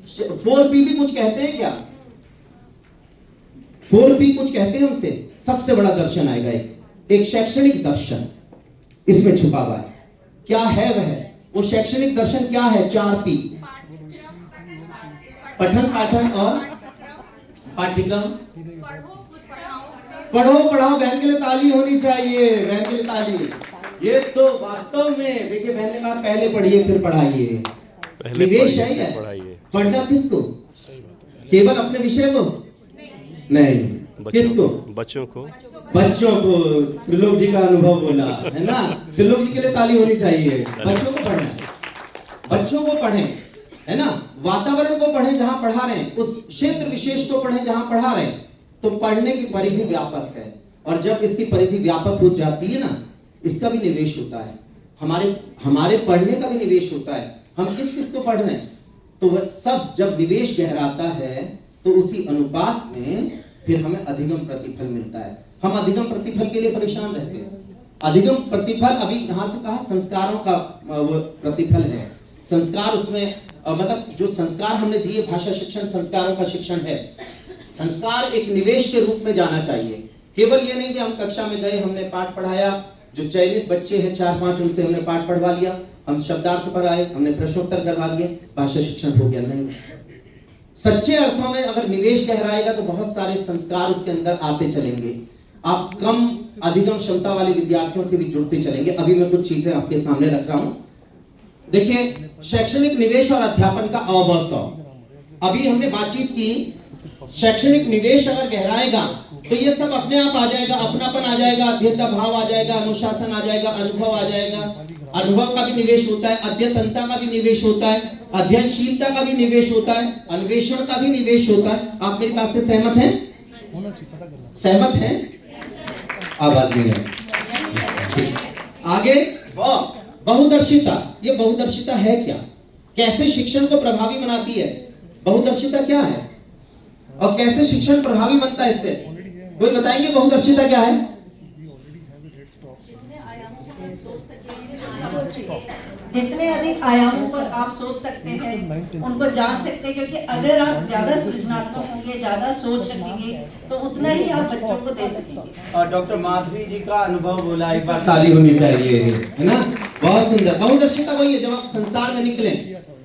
4P भी कुछ कहते हैं क्या? 4P कुछ कहते हैं हमसे? सबसे बड़ा दर्शन आएगा एक शैक्षणिक दर्शन इसमें छुपा हुआ है। क्या है वह? वो शैक्षणिक दर्शन क्या है? 4P, पठन पाठन और पाठ्यक्रम। पढ़ो पढ़ाओ, बहन के लिए ताली होनी चाहिए, बहन के लिए ताली। ये तो वास्तव में देखिए, बहन ने कहा पहले पढ़िए फिर पढ़ाइए, निवेश है ये। पढ़ना किसको? केवल अपने विषय को नहीं, किसको? बच्चों को। बच्चों को। त्रिलोक जी का अनुभव बोला है ना, त्रिलोक जी के लिए ताली होनी चाहिए। बच्चों को पढ़ना, बच्चों को पढ़ें, है ना, वातावरण को पढ़ें जहां पढ़ा रहे हैं, उस क्षेत्र विशेष को पढ़ें जहां पढ़ा रहे हैं। तो पढ़ने की परिधि व्यापक है, और जब इसकी परिधि व्यापक हो जाती है ना, इसका भी निवेश होता है, हमारे पढ़ने का भी निवेश होता है। हम किस किस को पढ़ रहे हैं, तो वह सब जब निवेश गहराता है तो उसी अनुपात में फिर हमें अधिगम प्रतिफल मिलता है। हम अधिगम प्रतिफल के लिए परेशान रहते हैं। अधिगम प्रतिफल अभी यहां से कहा संस्कारों का वो प्रतिफल है। संस्कार उसमें मतलब जो संस्कार हमने दिए, भाषा शिक्षण संस्कारों का शिक्षण है। संस्कार एक निवेश के रूप में जाना चाहिए। केवल ये नहीं कि हम कक्षा में गए, हमने पाठ पढ़ाया, जो चयनित बच्चे हैं 4-5 उनसे हमने पाठ पढ़वा लिया, हम शब्दार्थ पर आए, हमने प्रश्नोत्तर करवा दिए, भाषा शिक्षण हो गया। नहीं, सच्चे अर्थों में अगर निवेश गहराएगा तो बहुत सारे संस्कार उसके अंदर आते चलेंगे। आप कम अधिगम क्षमता वाले विद्यार्थियों से भी जुड़ते चलेंगे। अभी मैं कुछ चीजें आपके सामने रख रहा हूं। देखिए, शैक्षणिक निवेश और अध्यापन का अवसर। अभी हमने बातचीत की, शैक्षणिक निवेश अगर गहराएगा तो ये सब अपने आप आ जाएगा, अपनापन आ जाएगा, अध्येता भाव आ जाएगा, अनुशासन आ जाएगा, अनुभव आ जाएगा। अनुभव का भी निवेश होता है, अध्येतनता का भी निवेश होता है, अध्ययनशीलता का भी निवेश होता है, अन्वेषण का भी निवेश होता है। आप मेरी बात से सहमत हैं? सहमत हैं? आवाज नहीं है। आगे बहुदर्शिता। ये बहुदर्शिता है क्या? कैसे शिक्षण को प्रभावी बनाती है? बहुदर्शिता क्या है और कैसे शिक्षण प्रभावी बनता है इससे? कोई बताएंगे बहुदर्शिता क्या है? जितने अधिक आयामों पर आप सोच सकते हैं, उनको जान सकते हैं, क्योंकि अगर आप ज्यादा सृजनात्मक होंगे, ज्यादा सोच रखेंगे, तो उतना ही आप बच्चों को दे सकेंगे। और डॉक्टर माधवी जी का अनुभव बोला, एक बार ताली होनी चाहिए, है ना, बहुत सुंदर। बहुदर्शिता वही है, जब आप संसार में निकले,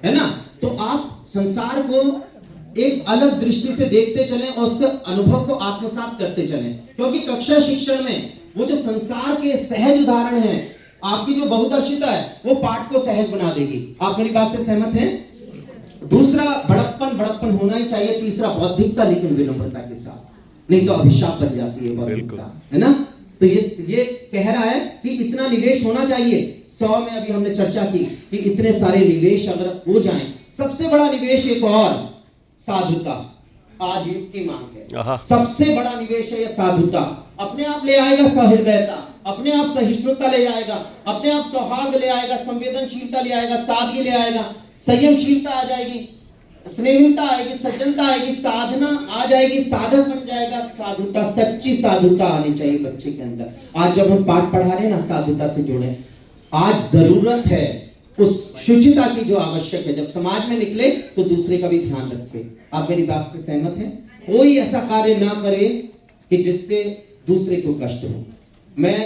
है ना, तो आप संसार को एक अलग दृष्टि से देखते चलें और उसके अनुभव को आत्मसात करते चलें। क्योंकि कक्षा शिक्षण में वो जो संसार के सहज उदाहरण हैं, आपकी जो बहुदर्शिता है वो पाठ को सहज बना देगी। आप मेरी बात से सहमत हैं? दूसरा, बड़प्पन होना ही चाहिए। तीसरा, बौद्धिकता, लेकिन विनम्रता के साथ, नहीं तो अभिशाप बन जाती है बौद्धिकता, है ना। तो ये कह रहा है कि इतना निवेश होना चाहिए। 100 में अभी हमने चर्चा की कि इतने सारे निवेश अगर हो जाएं, सबसे बड़ा निवेश एक और साधुता, आज युग की मांग है। सबसे बड़ा निवेश है यह साधुता। अपने आप ले आएगा सहृदयता, अपने आप सहिष्णुता ले आएगा, अपने आप सौहार्द ले आएगा, संवेदनशीलता ले आएगा, सादगी ले आएगा, संयमशीलता आ जाएगी, स्नेहिता आएगी, सज्जनता आएगी, साधना आ जाएगी, साधक बन जाएगा। साधुता, सच्ची साधुता आनी चाहिए बच्चे के अंदर। आज जब हम पाठ पढ़ा रहे हैं ना, साधुता से जुड़े। आज जरूरत है उस शुचिता की जो आवश्यक है। जब समाज में निकले तो दूसरे का भी ध्यान रखे। आप मेरी बात से सहमत हैं? कोई ऐसा कार्य ना करे कि जिससे दूसरे को कष्ट हो। मैं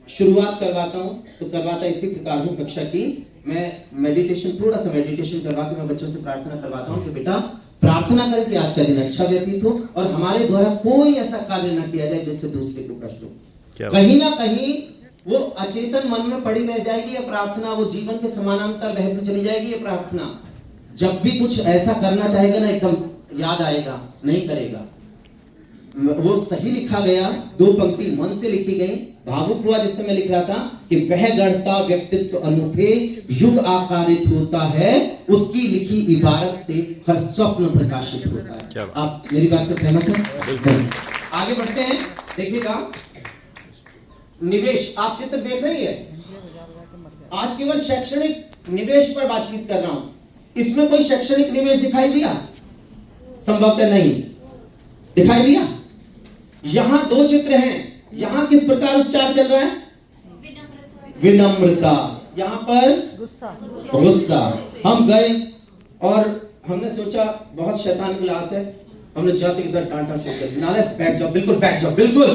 शुरुआत करवाता हूं तो करवाता इसी प्रकार हूं कक्षा की। मैं मेडिटेशन, थोड़ा सा मेडिटेशन करवा के मैं बच्चों से प्रार्थना करवाता हूं कि बेटा प्रार्थना करें कि आज का दिन अच्छा व्यतीत हो और हमारे द्वारा कोई ऐसा कार्य ना किया जाए जिससे दूसरे को कष्ट हो। कहीं ना कहीं वो अचेतन मन में पड़ी रह जाएगी ये प्रार्थना, वो जीवन के समानांतर बहती चली जाएगी ये प्रार्थना। जब भी कुछ ऐसा करना चाहेगा ना, एकदम याद आएगा, नहीं करेगा। वो सही लिखा गया, 2 पंक्ति मन से लिखी गई। भावुक हुआ जिससे मैं लिख रहा था कि वह गढ़ता व्यक्तित्व अनूठे युग आकारित होता है, उसकी लिखी इबारत से हर स्वप्न प्रकाशित होता है। आप मेरी बात से सहमत हैं? आगे बढ़ते हैं, देखिएगा निवेश। आप चित्र देख रही है? आज केवल शैक्षणिक निवेश पर बातचीत कर रहा हूं। इसमें कोई शैक्षणिक निवेश दिखाई दिया? संभवतः नहीं दिखाई दिया। यहां 2 चित्र हैं। यहां किस प्रकार उच्चार चल रहा है? विनम्रता। यहां पर गुस्सा। हम गए और हमने सोचा बहुत शैतान क्लास है, हमने जाते के साथ डांटा शुरू कर दिया, नाले बैठ जाओ, बिल्कुल बैठ जाओ, बिल्कुल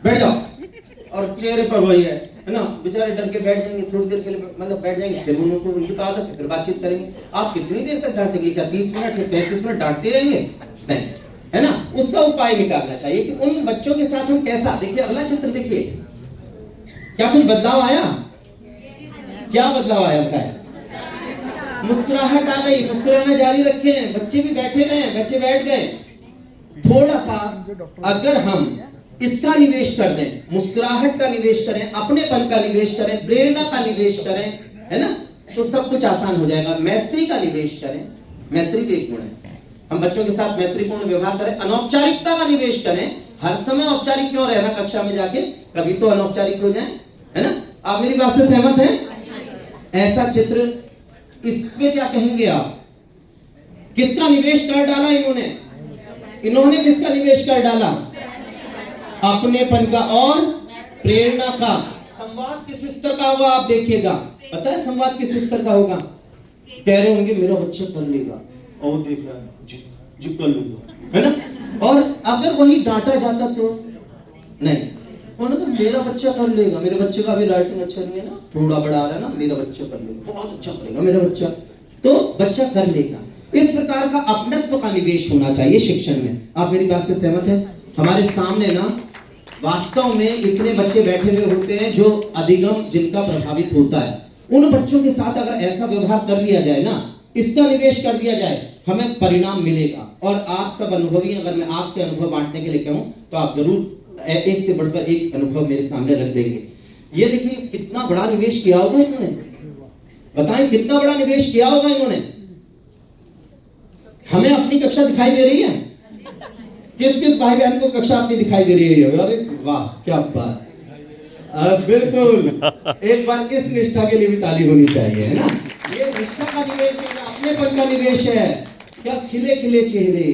बैठ जाओ, और चेहरे पर वही है ना, बेचारे डर के बैठ जाएंगे, थोड़ी देर के लिए मतलब बैठ जाएंगे, फिर उनको उनकी तो आदत है, फिर बातचीत करेंगे। आप कितनी देर तक डांटेंगे? क्या 30 मिनट या 35 मिनट डांटते रहेंगे? नहीं, है ना। उसका उपाय निकालना चाहिए कि उन बच्चों के साथ हम कैसा, देखिए अगला चित्र देखिए, क्या कुछ बदलाव आया? क्या बदलाव आया बताए? मुस्कुराहट आ गई, मुस्कुराना जारी रखे हैं, बच्चे भी बैठे हुए हैं, बच्चे बैठ गए। थोड़ा सा अगर हम इसका निवेश कर दें, मुस्कुराहट का निवेश करें, अपनेपन का निवेश करें, प्रेरणा का निवेश करें, है ना, तो सब कुछ आसान हो जाएगा। मैत्री का निवेश करें, मैत्री भी एक गुण है, हम बच्चों के साथ मैत्रीपूर्ण व्यवहार करें। अनौपचारिकता का निवेश करें, हर समय औपचारिक क्यों रहना कक्षा में जाके, कभी तो अनौपचारिक हो जाए, है ना। आप मेरी बात से सहमत हैं? ऐसा चित्र, इसमें क्या कहेंगे आप? किसका निवेश कर डाला इन्होंने? इन्होंने किसका निवेश कर डाला? अपनेपन का और प्रेरणा का। संवाद किस स्तर का होगा आप देखिएगा, पता है संवाद किस स्तर का होगा? कह रहे होंगे मेरा बच्चा कर लेगा, और वो देख रहा है जी कर लूंगा, है ना। और अगर वही डांटा जाता तो नहीं, उन्होंने तो मेरा बच्चा कर लेगा, मेरे बच्चे का भी राइटिंग अच्छा नहीं है ना, थोड़ा बड़ा आ रहा है ना, मेरा बच्चा कर लेगा, बहुत अच्छा करेगा मेरा बच्चा, तो बच्चा कर लेगा। इस प्रकार का अपनत्व का निवेश होना चाहिए शिक्षण में। आप मेरी बात से सहमत हैं? हमारे सामने ना वास्तव में इतने बच्चे बैठे हुए होते हैं जो अधिगम जिनका प्रभावित होता है, उन बच्चों के साथ अगर ऐसा व्यवहार कर लिया जाए ना, इसका निवेश कर दिया जाए, हमें परिणाम मिलेगा। और आप सब अनुभवी, अगर मैं आपसे अनुभव बांटने के लिए कहूं तो आप जरूर एक से बढ़कर एक अनुभव मेरे सामने रख देंगे। ये देखिए कितना बड़ा निवेश किया होगा इन्होंने, बताएं कितना बड़ा निवेश किया होगा इन्होंने। हमें अपनी कक्षा दिखाई दे रही है? किस किस भाई बहन को कक्षा अपनी दिखाई दे रही है? अरे वाह क्या बात, बिल्कुल। एक बार इस निष्ठा के लिए भी ताली होनी चाहिए, है ना। ये निष्ठा का निवेश है, अपनेपन का निवेश है। क्या खिले खिले चेहरे,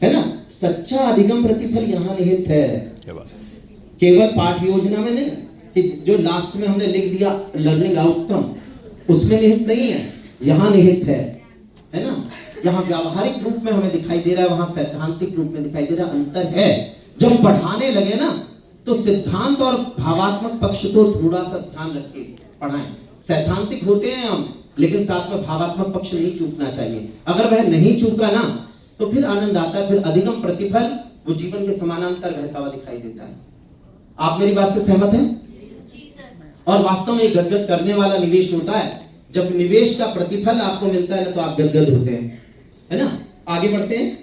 है ना। सच्चा अधिगम प्रतिफल यहाँ निहित है, केवल पाठ योजना में नहीं कि जो लास्ट में हमने लिख दिया लर्निंग आउटकम, उसमें निहित नहीं है, यहाँ निहित है ना। यहाँ व्यावहारिक रूप में हमें दिखाई दे रहा है, वहां सैद्धांतिक रूप में दिखाई दे रहा है। अंतर है, जब पढ़ाने लगे ना तो सिद्धांत और भावात्मक पक्ष को थोड़ा सा ध्यान रख के पढ़ाएं। सैद्धांतिक होते हैं हम, लेकिन साथ में भावात्मक पक्ष नहीं चूकना चाहिए। अगर वह नहीं चूका ना तो फिर आनंद आता है, फिर अधिगम प्रतिफल वो जीवन के समानांतर बहता हुआ दिखाई देता है। आप मेरी बात से सहमत हैं? और वास्तव में गदगद करने वाला निवेश होता है, जब निवेश का प्रतिफल आपको मिलता है ना तो आप गदगद होते हैं, है ना। आगे बढ़ते हैं,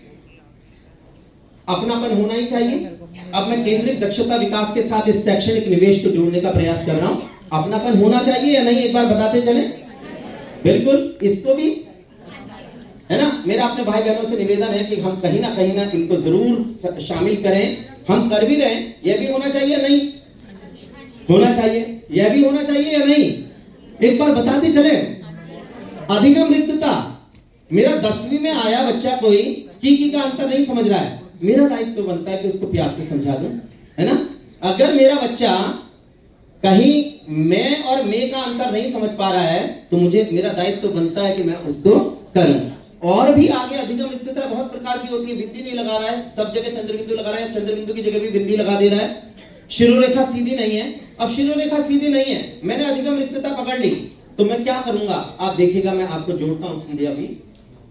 अपनापन होना ही चाहिए। अब मैं केंद्रित दक्षता विकास के साथ इस शैक्षणिक निवेश को जोड़ने का प्रयास कर रहा हूं। अपनापन होना चाहिए या नहीं, एक बार बताते चले। बिल्कुल, इसको भी, है ना। मेरा अपने भाई बहनों से निवेदन है कि हम कहीं ना इनको जरूर शामिल करें। हम कर भी रहे, यह भी होना चाहिए नहीं होना चाहिए, यह भी होना चाहिए या नहीं, एक बार बताते चले। अधिगम रिक्तता, मेरा 10वीं में आया बच्चा कोई की का अंतर नहीं समझ रहा है, मेरा दायित्व तो बनता है कि उसको प्यार से समझा दूं, है ना। अगर मेरा बच्चा कहीं मैं और मैं का अंतर नहीं समझ पा रहा है तो मुझे, मेरा दायित्व तो बनता है कि मैं उसको करूं। और भी आगे अधिगम रिक्तता बहुत प्रकार की होती है। बिंदी नहीं लगा रहा है, सब जगह चंद्रबिंदु लगा रहा है, चंद्रबिंदु की जगह भी बिंदी लगा दे रहा है। शिरोरेखा सीधी नहीं है, अब शिरोरेखा सीधी नहीं है, मैंने अधिगम रिक्तता पकड़ ली तो मैं क्या करूंगा, आप देखिएगा, मैं आपको जोड़ता हूं सीधे। अभी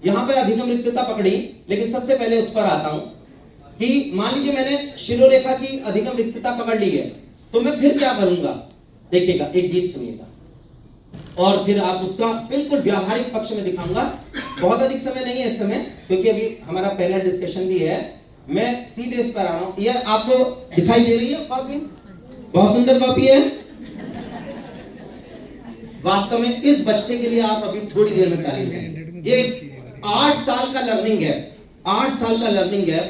यहां पे अधिगम रिक्तता पकड़ी, लेकिन सबसे पहले उस पर आता हूं कि मान लीजिए मैंने शिरोरेखा की अधिगम रिक्तता पकड़ ली है, तो मैं फिर क्या करूंगा। देखिएगा, एक गीत सुनिएगा और फिर आप उसका बिल्कुल व्यावहारिक पक्ष में दिखाऊंगा। बहुत अधिक समय नहीं है इस समय, क्योंकि अभी हमारा पैनल डिस्कशन भी है। मैं सीधे इस पर आ रहा हूं। यह आपको दिखाई दे रही है कॉपी, बहुत सुंदर कॉपी है। वास्तव में इस बच्चे के लिए आप अभी थोड़ी देर में ताली दें। ये 8 साल का लर्निंग है, 8 साल का लर्निंग है,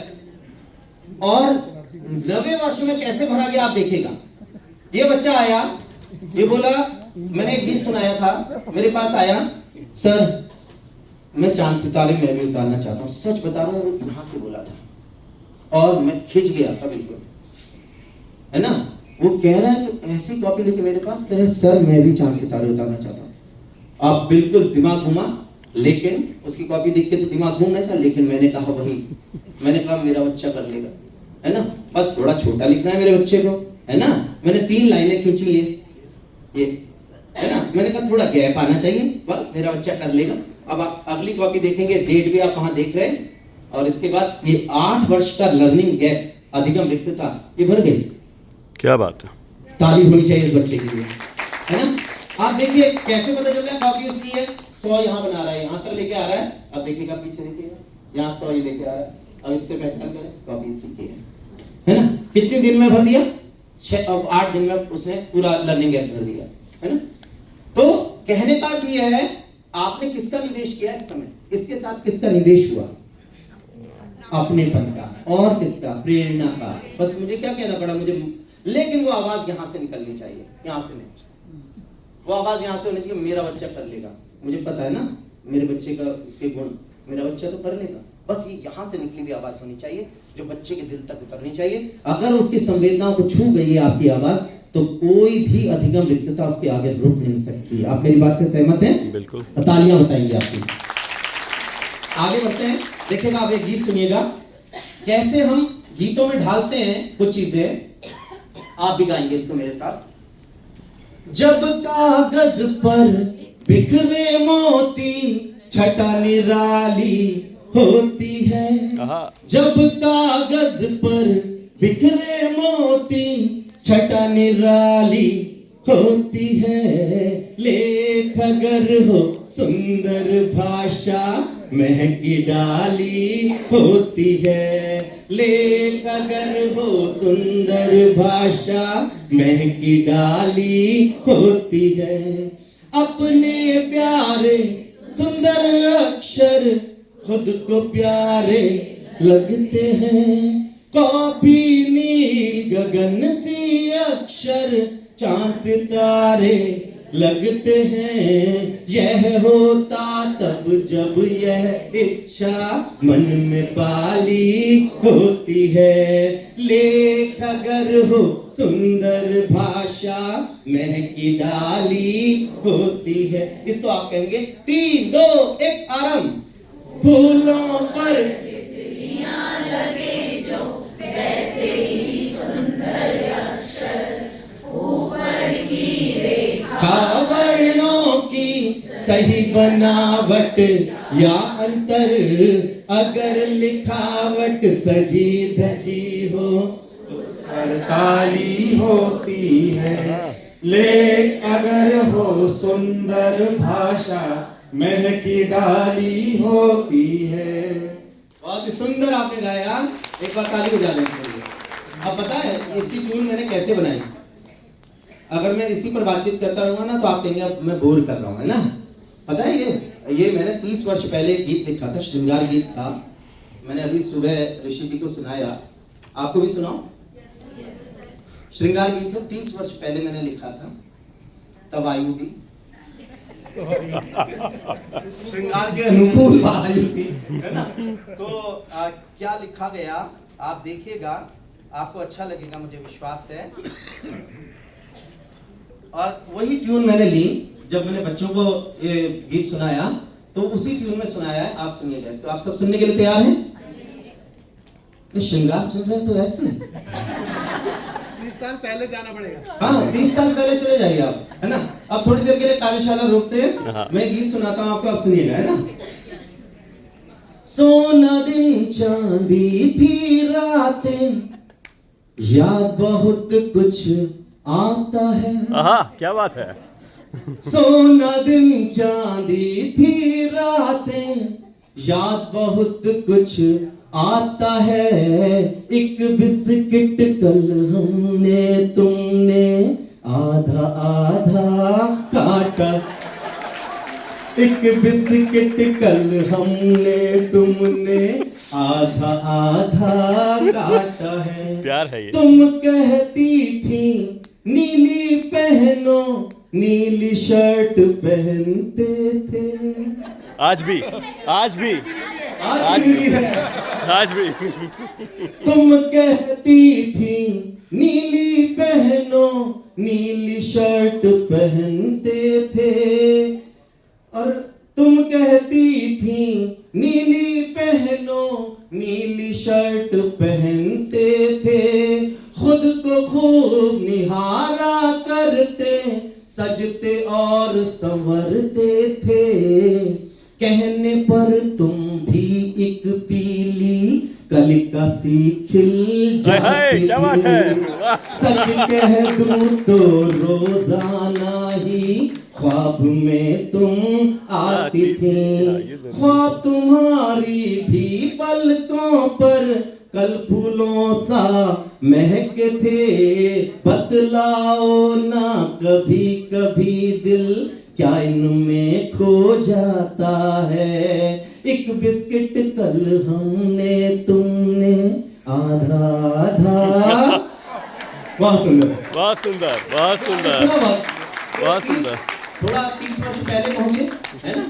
और 9वें वर्ष में कैसे भरा गया आप देखिएगा। ये बच्चा आया, ये बोला, मैंने एक गीत सुनाया था, मेरे पास आया, सर मैं चांद सितारे में भी उतारना चाहता हूँ। सच बता रहा हूँ, यहां से बोला था और मैं खिंच गया था बिल्कुल, है ना। वो कह रहा है तो ऐसी कॉपी लेके मेरे पास, कह रहे सर मैं भी चांद सितारे उतारना चाहता हूँ। आप बिल्कुल दिमाग घुमा, लेकिन उसकी कॉपी देख के तो दिमाग घूम रहा था, लेकिन मैंने कहा मेरा बच्चा कर लेगा, है ना। बस थोड़ा छोटा लिखना है मेरे बच्चे को, है ना। मैंने 3 लाइनें खींची, ये है ना। मैंने कहा थोड़ा गैप आना चाहिए, बस मेरा बच्चा कर लेगा। अब आप अगली कॉपी देखेंगे, डेट भी आप वहां देख रहे हैं, और इसके बाद ये 8 वर्ष का लर्निंग गैप, अधिगम रिक्तता, ये भर गई। क्या बात है। ताली होनी चाहिए इस बच्चे के लिए, है ना। आप देखिए कैसे पता चल रहा है कॉपी उसकी है। 100 यहाँ बना रहा है, यहाँ तक लेके आ रहा है। अब देखिएगा पीछे, देखिएगा यहाँ 100 ये लेके आ रहा है। अब इससे पहचान करें कॉपी इसी की है ना। कितने दिन में भर दिया? 8 दिन में उसने पूरा लर्निंग गैप भर दिया, है ना। तो कहने का अर्थ यह है, आपने किसका निवेश किया इस समय, इसके साथ किसका निवेश हुआ? अपनेपन का, और किसका? प्रेरणा का। बस मुझे क्या कहना पड़ा, मुझे, लेकिन वो आवाज यहां से निकलनी चाहिए, यहां से नहीं। वो आवाज यहां से होनी चाहिए, मेरा बच्चा कर लेगा। मुझे पता है ना मेरे बच्चे का के गुण, मेरा बच्चा तो कर लेगा। बस ये यहां से निकली हुई आवाज होनी चाहिए, जो बच्चे के दिल तक उतरनी चाहिए। अगर उसकी संवेदनाओं को छू गई है आपकी आवाज, तो कोई भी अधिगम रिक्तता उसके आगे रुक नहीं सकती। आप मेरी बात से सहमत हैं? बिल्कुल। तालियां बताएंगे आपकी। आगे बढ़ते हैं, देखिएगा आप एक गीत सुनिएगा, कैसे हम गीतों में ढालते हैं कुछ चीजें। आप भी गाएंगे इसको मेरे साथ। जब कागज पर बिखरे मोती, छटा निराली होती है। जब कागज पर बिखरे मोती, छटा निराली होती है। लेख अगर हो सुंदर भाषा, महकी डाली होती है। लेख अगर हो सुंदर भाषा, महकी डाली होती है। अपने प्यारे सुंदर अक्षर खुद को प्यारे लगते हैं। कॉपी नील गगन सी अक्षर, चांद सितारे लगते हैं। यह होता तब जब यह इच्छा मन में पाली होती है। लेख अगर हो सुंदर भाषा, महकी डाली होती है। इसको आप कहेंगे 3, 2, 1 आरंभ। फूलों पर लगे जो वैसे ही सुंदर अक्षर, ऊपर की रेखा वर्णों की सही बनावट या अंतर, अगर लिखावट सजी धजी हो, उस पर ताली होती है। लेख अगर हो सुंदर भाषा, महकी डाली होती है। बहुत ही सुंदर आपने गाया, एक बार ताली बजा दें। अब पता है इसकी ट्यून मैंने कैसे बनाई? अगर मैं इसी पर बातचीत करता रहूंगा ना, तो आप कहेंगे अब मैं बोर कर रहा हूं, है ना। पता है ये मैंने 30 वर्ष पहले गीत लिखा था, श्रृंगार गीत था। मैंने अभी सुबह ऋषि जी को सुनाया, आपको भी सुनाओ। श्रृंगार गीत है, 30 वर्ष पहले मैंने लिखा था, तब आयु भी श्रृंगार के अनुकूल आयु थी, है ना। तो क्या लिखा गया आप देखिएगा, आपको अच्छा लगेगा, मुझे विश्वास है। और वही ट्यून मैंने ली जब मैंने बच्चों को ये गीत सुनाया, तो उसी ट्यून में सुनाया है। आप सुनिएगा इसको। आप सब सुनने के लिए तैयार हैं? श्रृंगार सुन रहे हैं तो ऐसे 30 साल पहले जाना पड़ेगा। हाँ, 30 साल पहले चले जाइए आप, है ना। अब थोड़ी देर के लिए कार्यशाला रोकते हैं, मैं गीत सुनाता हूँ आपको, आप सुनिएगा, है ना। सोना दिन चांदी थी रातें, याद बहुत कुछ आता है। क्या बात है। सोना दिन चांदी थी रातें, याद बहुत कुछ आता है। एक बिस्किट कल हमने तुमने आधा आधा काटा। एक बिस्किट कल हमने तुमने आधा आधा काटा है। प्यार है ये। तुम कहती थी नीली पहनो, नीली शर्ट पहनते थे। आज भी आज भी है। आज भी। तुम कहती थी नीली पहनो, नीली शर्ट पहनते थे। और तुम कहती तुम भी एक पीली कलिका सी खिल जाती क्या बात है, थी। वाह। सच कह दूं तो रोजाना ही ख्वाब में तुम आती थी। ख्वाब तुम्हारी भी पलकों पर कल फूलों सा महके थे। बतलाओ ना कभी कभी दिल क्या इनमें खो जाता है। एक बिस्किट कल हमने तुमने आधा आधा। बहुत सुंदर, बहुत सुंदर, बहुत सुंदर, इतना बात। बहुत सुंदर। थोड़ा 30 वर्ष पहले पहुंचे, है ना?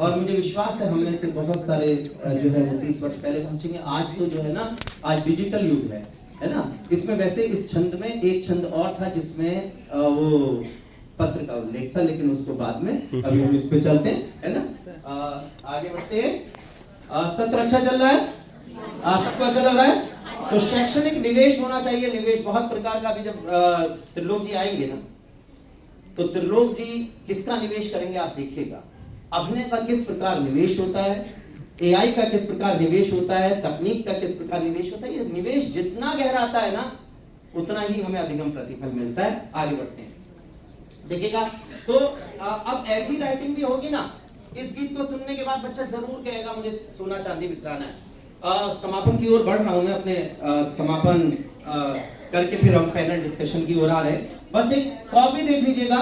और मुझे विश्वास है हम में से बहुत सारे जो है वो 30 वर्ष पहले पहुंचेंगे। आज तो जो है ना, आज डिजिटल युग है ना? इसमें वैसे इस छंद में एक छंद और था जिसमें वो पत्र का उल्लेख था, लेकिन उसको बाद में, अभी हम इस पे चलते हैं, है ना? आगे बढ़ते हैं। सत्र अच्छा चल रहा है? सबको अच्छा चल रहा है? तो शैक्षणिक निवेश होना चाहिए। निवेश बहुत प्रकार का। अभी जब त्रिलोक जी आएंगे ना, तो त्रिलोक जी किसका निवेश करेंगे आप देखिएगा। अभिनय का किस प्रकार निवेश होता है, एआई का किस प्रकार निवेश होता है, तकनीक का किस प्रकार निवेश होता है। ये निवेश जितना गहराता है ना, उतना ही हमें अधिगम प्रतिफल मिलता है। आगे बढ़ते हैं, देखिएगा। तो अब ऐसी राइटिंग भी होगी ना, इस गीत को सुनने के बाद बच्चा जरूर कहेगा मुझे सोना चांदी बिखराना है। समापन की ओर बढ़ रहा हूं मैं अपने। समापन करके फिर हम पैनल डिस्कशन की ओर आ रहे हैं। बस एक कॉपी देख लीजिएगा,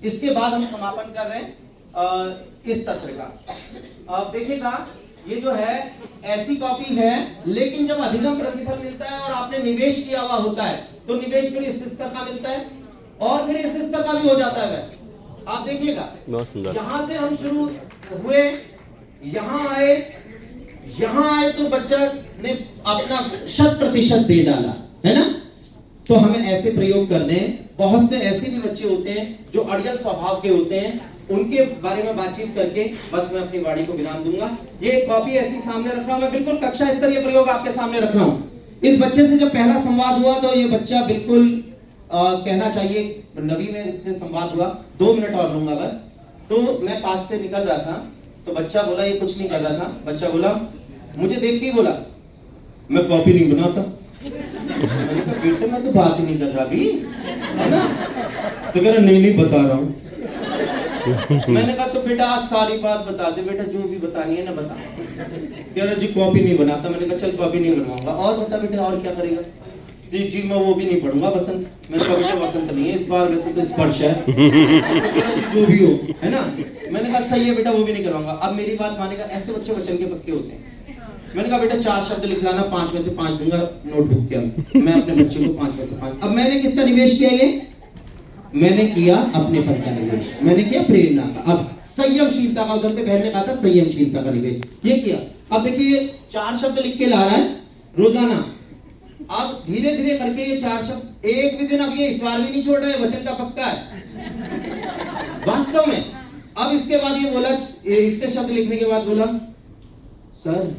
इसके बाद हम समापन कर रहे हैं इस सत्र का। अब देखिएगा, ये जो है ऐसी कॉपी है, लेकिन जब अधिगम प्रतिफल मिलता है और आपने निवेश किया हुआ होता है, तो निवेश फिर इस स्तर का मिलता है और फिर इस स्तर का भी हो जाता है। आप देखिएगा, बहुत सुंदर। यहां से हम शुरू हुए, यहां आए तो बच्चा ने अपना 100% दे डाला, है ना? तो हमें ऐसे प्रयोग करने हैं। बहुत से ऐसे भी बच्चे होते हैं जो अड़ियल स्वभाव के होते हैं, उनके बारे में बातचीत करके बस मैं अपनी वाणी को विराम दूंगा। ये कॉपी ऐसी सामने रख रहा हूं मैं, बिल्कुल कक्षा स्तरीय प्रयोग आपके सामने रख रहा हूं। इस बच्चे से जब पहला संवाद हुआ तो ये बच्चा बिल्कुल कहना चाहिए नवी में इससे संवाद हुआ। 2 मिनट और लूंगा बस। तो मैं पास से निकल रहा था, तो बच्चा बोला, ये कुछ नहीं कर रहा था, बच्चा बोला, मुझे देख के ही बोला, मैं कॉपी नहीं बनाता। मैंने कहा बेटा मैं तो बात ही नहीं कर रहा अभी, है ना? तो कह रहा नहीं बता रहा हूँ। मैंने कहा तो बेटा आज सारी बात बता दे बेटा, जो भी बतानी है ना बता। कह रहा जी कॉपी नहीं बनाता। मैंने कहा चल कॉपी नहीं बनवाऊंगा, और बता बेटा और क्या करेगा? जी मैं वो भी नहीं पढ़ूंगा बसंत। मैंने कहा बेटा बसंत नहीं है इस बार, वैसे तो स्पर्श है। जो भी हो, है ना? मैंने कहा सही है बेटा, वो भी नहीं करवाऊंगा। अब मेरी बात मानेगा, ऐसे बच्चे वचन के पक्के होते हैं। मैंने कहा बेटा 4 शब्द लिख लाना, 5 में से 5 दूंगा नोटबुक के अंदर। मैं अपने बच्चे को 5 में से 5। अब मैंने किसका निवेश किया? ये मैंने किया अपने पद का निवेश, मैंने किया प्रेरणा का। अब संयमशीलता का, उधर से बहन ने कहा था संयमशीलता का निवेश, ये किया। अब देखिए 4 शब्द लिख के ला रहा है रोजाना। अब धीरे धीरे करके ये 4 शब्द, एक भी दिन अब ये इतवार भी नहीं छोड़ रहे, वचन का पक्का है वास्तव में। अब इसके बाद ये बोला, इतने शब्द लिखने के बाद बोला, सर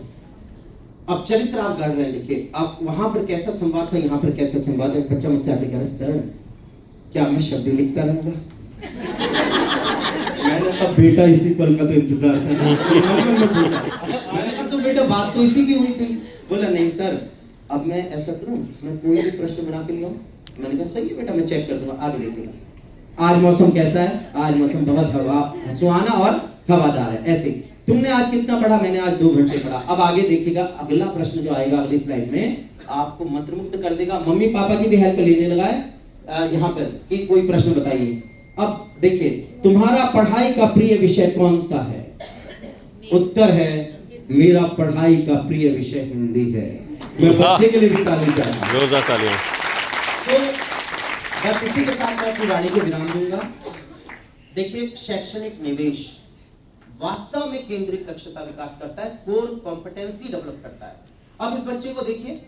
अब चरित्र आप गढ़ रहे हैं, देखिए आप वहां पर कैसा संवाद था, यहाँ पर कैसा संवाद है। बच्चा मुझसे आके कह रहा, सर क्या मैं शब्द लिखता रहूंगा? मैंने कहा बेटा इसी पल का तो इंतजार था ना। मैंने कहा तो बेटा बात तो इसी की हुई थी। बोला नहीं सर, अब मैं ऐसा करूं, मैं कोई भी प्रश्न बना के ले आऊं। मैंने कहा सही है बेटा, मैं चेक कर दूंगा, आगे देखिएगा। आज मौसम कैसा है? आज मौसम बहुत सुहाना और हवादार है। ऐसे तुमने आज कितना पढ़ा? मैंने आज 2 घंटे पढ़ा। अब आगे देखिएगा, अगला प्रश्न जो आएगा अगली स्लाइड में आपको मंत्रमुग्ध कर देगा। मम्मी पापा की भी हेल्प लेने लगा है यहाँ पर कि कोई प्रश्न बताइए। अब देखिए, तुम्हारा पढ़ाई का प्रिय विषय कौन सा है? उत्तर है मेरा पढ़ाई का प्रिय विषय हिंदी है। मैं बच्चे के लिए भी ताली चाहता हूं। जोरदार तालियां। तो बस इसी के साथ मैं अपनी वाणी को विराम दूंगा। देखिए, शैक्षणिक निवेश वास्तव में केंद्रित दक्षता विकास करता है, कोर कॉम्पिटेंसी डेवलप करता है। अब इस बच्चे को देखिए,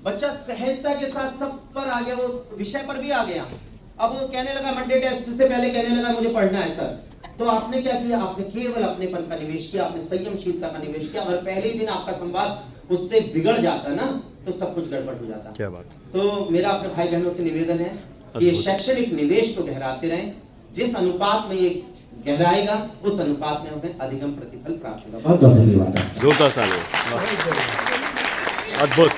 बच्चा सहजता के साथ सब पर आ गया, वो विषय पर भी आ गया। अब वो कहने लगा मंडे टेस्ट से पहले कहने लगा मुझे पढ़ना है सर। तो आपने क्या किया? आपने केवल अपनेपन का निवेश किया, आपने संयमशीलता का निवेश किया। अगर पहले ही दिन आपका संवाद उससे बिगड़ जाता ना, तो सब कुछ गड़बड़ हो जाता। क्या बात। तो मेरा अपने भाई बहनों से निवेदन है कि शैक्षणिक निवेश को गहराते रहें। जिस अनुपात में ये गहराएगा उस अनुपात में हमें अधिकतम प्रतिफल प्राप्त होगा। बहुत बहुत धन्यवाद। जोरदार ताली। अद्भुत।